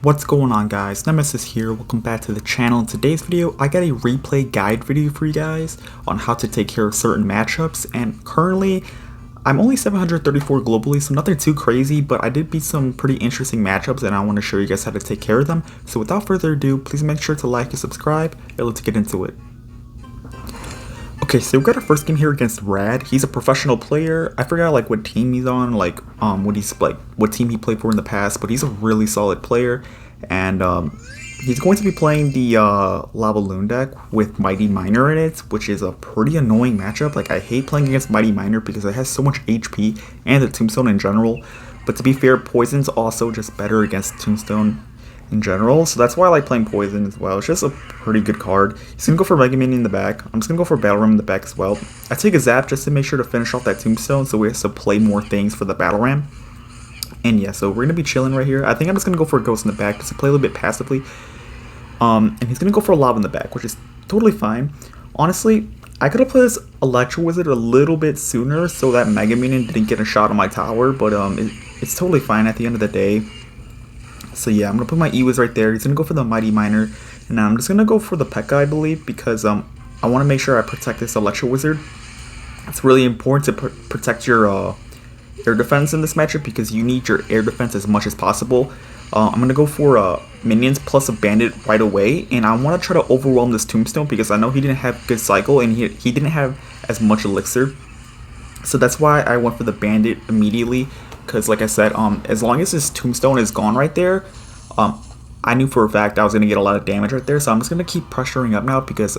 What's going on, guys? Nemesis here. Welcome back to the channel. In today's video, I got a replay guide video for you guys on how to take care of certain matchups, and currently I'm only 734 globally, so nothing too crazy, but I did beat some pretty interesting matchups and I want to show you guys how to take care of them. So without further ado, please make sure to like and subscribe, and let's get into it. Okay, so we've got our first game here against Rad. He's a professional player. I forgot like what team he's on, like what team he played for in the past, but he's a really solid player, and he's going to be playing the Lava Loon deck with Mighty Miner in it, which is a pretty annoying matchup. Like, I hate playing against Mighty Miner because it has so much HP and the Tombstone in general. But to be fair, Poison's also just better against Tombstone in general, so that's why I like playing Poison as well. It's just a pretty good card. He's gonna go for Mega Minion in the back. I'm just gonna go for Battle Ram in the back as well. I take a Zap just to make sure to finish off that Tombstone, so we have to play more things for the Battle Ram. And yeah, so we're gonna be chilling right here. I think I'm just gonna go for a Ghost in the back just to play a little bit passively. And he's gonna go for a Lava in the back, which is totally fine. Honestly, I could have played this Electro Wizard a little bit sooner so that Mega Minion didn't get a shot on my tower, but it's totally fine at the end of the day. So yeah, I'm going to put my E-Wiz right there. He's going to go for the Mighty Miner. And now I'm just going to go for the Pekka, I believe, because I want to make sure I protect this Electro Wizard. It's really important to protect your air defense in this matchup because you need your air defense as much as possible. I'm going to go for Minions plus a Bandit right away. And I want to try to overwhelm this Tombstone because I know he didn't have good cycle and he didn't have as much Elixir. So that's why I went for the Bandit immediately. Because like I said, as long as his Tombstone is gone right there, I knew for a fact I was going to get a lot of damage right there. So I'm just going to keep pressuring up now because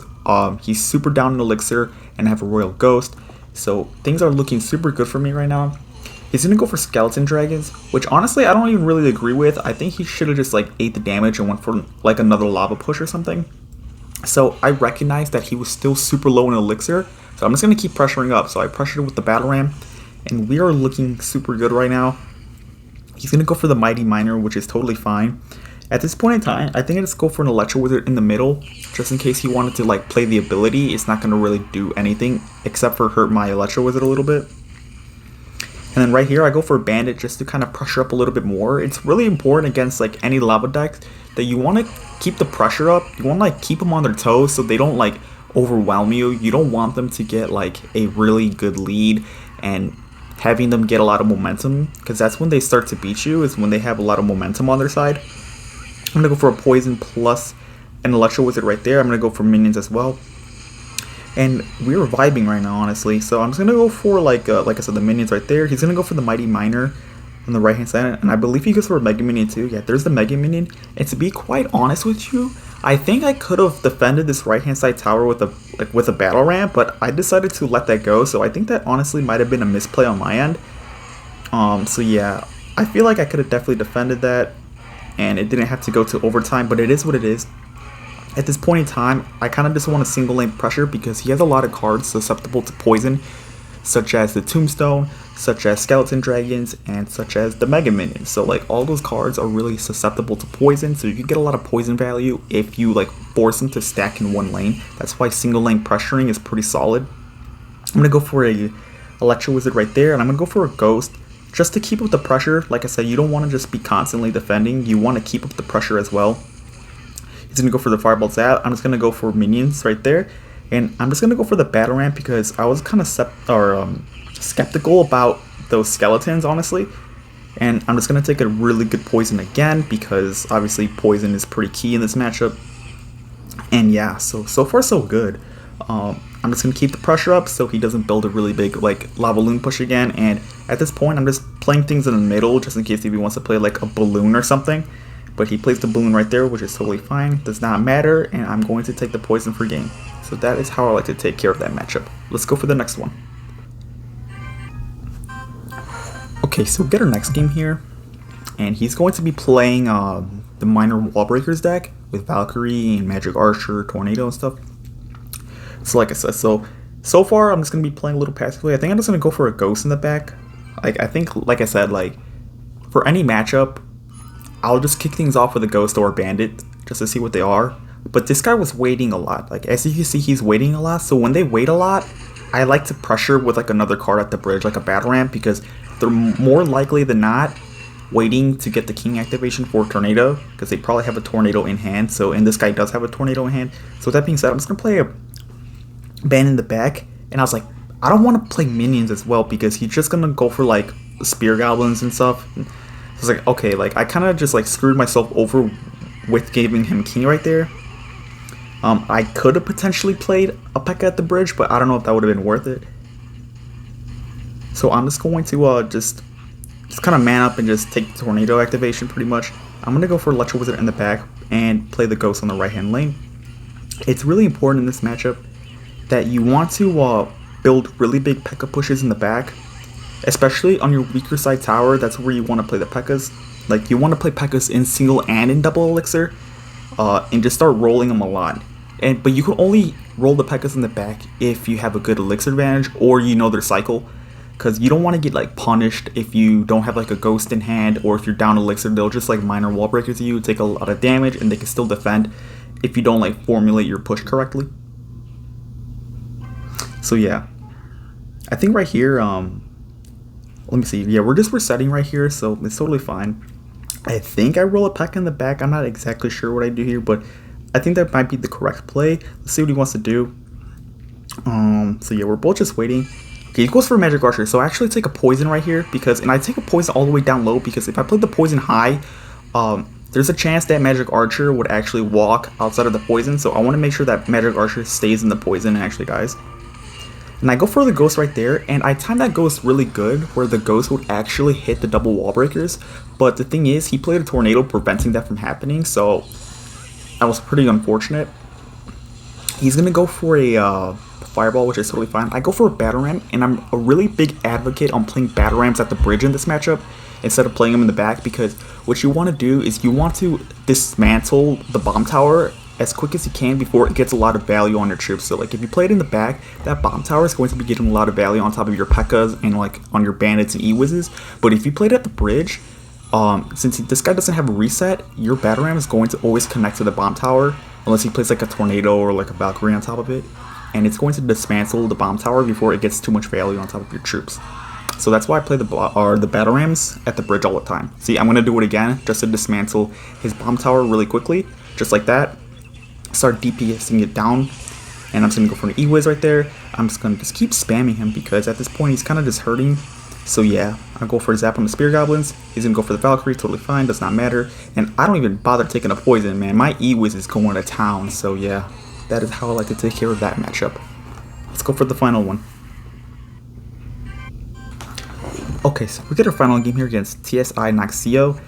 he's super down in Elixir and I have a Royal Ghost. So things are looking super good for me right now. He's going to go for Skeleton Dragons, which honestly I don't even really agree with. I think he should have just like ate the damage and went for like another Lava Push or something. So I recognized that he was still super low in Elixir. So I'm just going to keep pressuring up. So I pressured with the Battle Ram. And we are looking super good right now. He's going to go for the Mighty Miner, which is totally fine. At this point in time, I think I just go for an Electro Wizard in the middle, just in case he wanted to like play the ability. It's not going to really do anything except for hurt my Electro Wizard a little bit. And then right here, I go for a Bandit just to kind of pressure up a little bit more. It's really important against like any lava decks that you want to keep the pressure up. You want to like keep them on their toes so they don't like overwhelm you. You don't want them to get like a really good lead and having them get a lot of momentum, because that's when they start to beat you, is when they have a lot of momentum on their side. I'm going to go for a Poison plus an Electro Wizard right there. I'm going to go for Minions as well. And we're vibing right now, honestly. So I'm just going to go for, like I said, the Minions right there. He's going to go for the Mighty Miner on the right-hand side. And I believe he goes for a Mega Minion too. Yeah, there's the Mega Minion. And to be quite honest with you, I think I could have defended this right-hand side tower with a Battle Ram, but I decided to let that go. So I think that honestly might have been a misplay on my end. So yeah, I feel like I could have definitely defended that, and it didn't have to go to overtime, but it is what it is. At this point in time, I kind of just want a single lane pressure because he has a lot of cards susceptible to poison, such as the Tombstone, such as Skeleton Dragons, and such as the Mega Minions. So like all those cards are really susceptible to poison, so you can get a lot of poison value if you like force them to stack in one lane. That's why single lane pressuring is pretty solid. I'm going to go for a Electro Wizard right there, and I'm going to go for a Ghost just to keep up the pressure. Like I said, you don't want to just be constantly defending, you want to keep up the pressure as well. He's going to go for the Fireball Zap. I'm just going to go for Minions right there. And I'm just going to go for the Battle Ram because I was kind of skeptical about those skeletons, honestly. And I'm just going to take a really good Poison again because obviously Poison is pretty key in this matchup. And yeah, so far so good. I'm just going to keep the pressure up so he doesn't build a really big like Lava Loon push again. And at this point, I'm just playing things in the middle just in case if he wants to play like a balloon or something. But he plays the balloon right there, which is totally fine. Does not matter, and I'm going to take the Poison for game. So that is how I like to take care of that matchup. Let's go for the next one. Okay, so we get our next game here, and he's going to be playing the Minor Wall Breakers deck with Valkyrie and Magic Archer, Tornado, and stuff. So like I said, so far I'm just going to be playing a little passively. I think I'm just going to go for a Ghost in the back. Like I think, like I said, like for any matchup, I'll just kick things off with a Ghost or a Bandit just to see what they are. But this guy was waiting a lot. Like as you can see, he's waiting a lot. So when they wait a lot, I like to pressure with like another card at the bridge, like a Battle Ram, because they're more likely than not waiting to get the king activation for tornado because they probably have a tornado in hand. So, and this guy does have a tornado in hand. So with that being said, I'm just gonna play a ban in the back, and I was like, I don't want to play minions as well because he's just gonna go for like spear goblins and stuff. So I was like, okay, like I kind of just like screwed myself over with giving him king right there. I could have potentially played a Pekka at the bridge, but I don't know if that would have been worth it. So I'm just going to just kind of man up and just take the tornado activation pretty much. I'm going to go for Electro Wizard in the back and play the Ghost on the right hand lane. It's really important in this matchup that you want to build really big Pekka pushes in the back, especially on your weaker side tower. That's where you want to play the Pekkas. Like you want to play Pekkas in single and in double elixir, and just start rolling them a lot. But you can only roll the Pekkas in the back if you have a good elixir advantage or you know their cycle, because you don't want to get like punished if you don't have like a ghost in hand, or if you're down elixir, they'll just like minor wall breakers you, take a lot of damage, and they can still defend if you don't like formulate your push correctly. So yeah, I think right here, let me see. Yeah, we're just resetting right here, so it's totally fine. I think I roll a Pekka in the back. I'm not exactly sure what I do here, but I think that might be the correct play. Let's see what he wants to do. So yeah, we're both just waiting. Okay, he goes for Magic Archer. So I actually take a poison right here and I take a poison all the way down low because if I play the poison high, there's a chance that Magic Archer would actually walk outside of the poison. So I want to make sure that Magic Archer stays in the poison and actually dies. And I go for the Ghost right there, and I time that Ghost really good, where the Ghost would actually hit the double wall breakers. But the thing is, he played a Tornado preventing that from happening, so that was pretty unfortunate. He's gonna go for a Fireball, which is totally fine. I go for a Batarang, and I'm a really big advocate on playing Batarangs at the bridge in this matchup instead of playing them in the back, because what you want to do is you want to dismantle the bomb tower as quick as you can before it gets a lot of value on your troops. So like if you play it in the back, that bomb tower is going to be getting a lot of value on top of your Pekkas and like on your bandits and E-Wizzes. But if you played at the bridge, since this guy doesn't have a reset, your Batarang is going to always connect to the bomb tower unless he plays like a Tornado or like a Valkyrie on top of it, and it's going to dismantle the bomb tower before it gets too much value on top of your troops. So that's why I play the Batarangs at the bridge all the time. See, I'm going to do it again just to dismantle his bomb tower really quickly, just like that. Start DPSing it down, and I'm just going to go for an E-Wiz right there. I'm just going to keep spamming him because at this point he's kind of just hurting. So yeah, I'll go for a zap on the Spear Goblins. He's going to go for the Valkyrie, totally fine, does not matter. And I don't even bother taking a poison, man. My E-Wiz is going to town, so yeah, that is how I like to take care of that matchup. Let's go for the final one. Okay, so we get our final game here against TSI Naxio,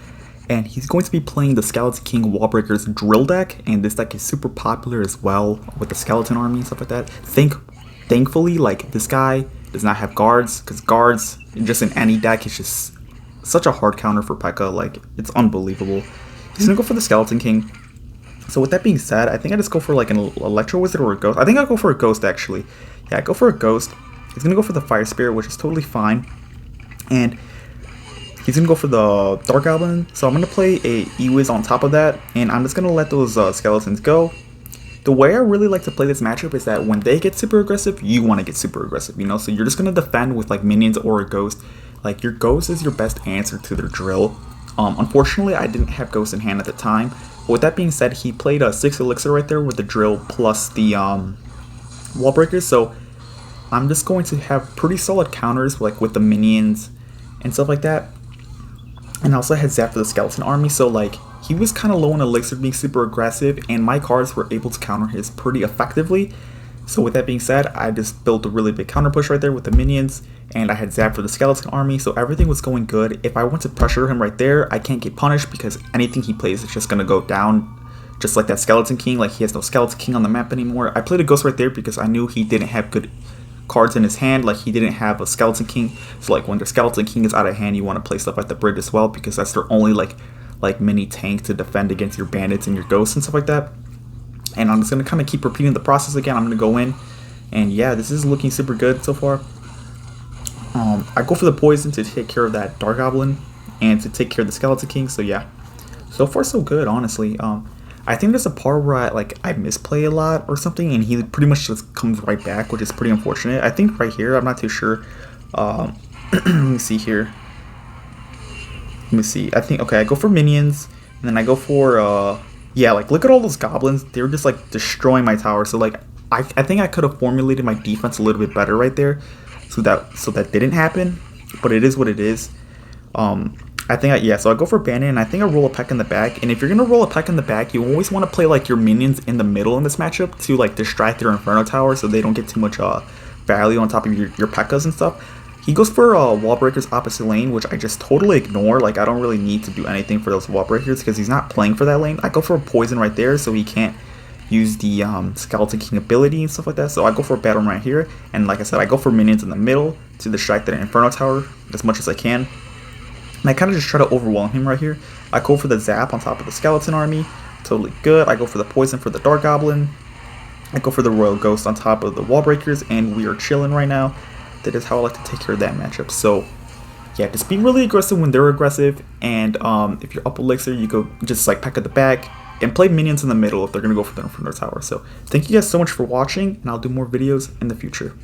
and he's going to be playing the Skeleton King Wallbreaker's drill deck, and this deck is super popular as well with the skeleton army and stuff like that. Thankfully, like, this guy does not have guards, because guards, just in any deck, is just such a hard counter for Pekka. Like, it's unbelievable. He's gonna go for the Skeleton King. So with that being said, I think I just go for like an Electro Wizard or a Ghost. I think I'll go for a Ghost, actually. Yeah, I go for a Ghost. He's gonna go for the Fire Spirit, which is totally fine. And he's gonna go for the Dark Goblin, so I'm gonna play a E-Wiz on top of that, and I'm just gonna let those skeletons go. The way I really like to play this matchup is that when they get super aggressive, you want to get super aggressive, you know? So you're just gonna defend with like minions or a Ghost. Like your Ghost is your best answer to their drill. Unfortunately, I didn't have Ghost in hand at the time. But with that being said, he played a 6 elixir right there with the drill plus the wall breakers. So I'm just going to have pretty solid counters like with the minions and stuff like that. And I also had Zap for the skeleton army, so like he was kind of low on elixir, being super aggressive, and my cards were able to counter his pretty effectively. So with that being said, I just built a really big counter push right there with the minions, and I had Zap for the skeleton army, so everything was going good. If I want to pressure him right there, I can't get punished because anything he plays is just going to go down, just like that Skeleton King. Like he has no Skeleton King on the map anymore. I played a Ghost right there because I knew he didn't have good cards in his hand, like he didn't have a Skeleton King. So like when the Skeleton King is out of hand, you want to play stuff at the bridge as well, because that's their only like mini tank to defend against your bandits and your ghosts and stuff like that. And I'm just gonna kind of keep repeating the process again. I'm gonna go in, and yeah, this is looking super good so far. I go for the poison to take care of that Dark Goblin and to take care of the Skeleton King. So yeah, so far so good, honestly. I think there's a part where I misplay a lot or something, and he pretty much just comes right back, which is pretty unfortunate. I think right here, I'm not too sure. Let me see here. Let me see. I think, okay, I go for minions, and then I go for, yeah, like, look at all those goblins. They were just, like, destroying my tower. So, like, I think I could have formulated my defense a little bit better right there, so that didn't happen. But it is what it is. I think, yeah, so I go for Bandit, and I think I roll a Pekka in the back. And if you're going to roll a Pekka in the back, you always want to play, like, your minions in the middle in this matchup to, like, distract their Inferno Tower so they don't get too much value on top of your Pekkas and stuff. He goes for wall breakers opposite lane, which I just totally ignore. Like, I don't really need to do anything for those wall breakers because he's not playing for that lane. I go for a poison right there so he can't use the Skeleton King ability and stuff like that. So I go for a battle right here. And like I said, I go for minions in the middle to distract that Inferno Tower as much as I can. And I kind of just try to overwhelm him right here. I go for the zap on top of the skeleton army. Totally good. I go for the poison for the Dark Goblin. I go for the Royal Ghost on top of the wall breakers. And we are chilling right now. That is how I like to take care of that matchup. So yeah, just be really aggressive when they're aggressive. And if you're up elixir, you go just like Pekka the back. And play minions in the middle if they're going to go for the Inferno Tower. So thank you guys so much for watching. And I'll do more videos in the future.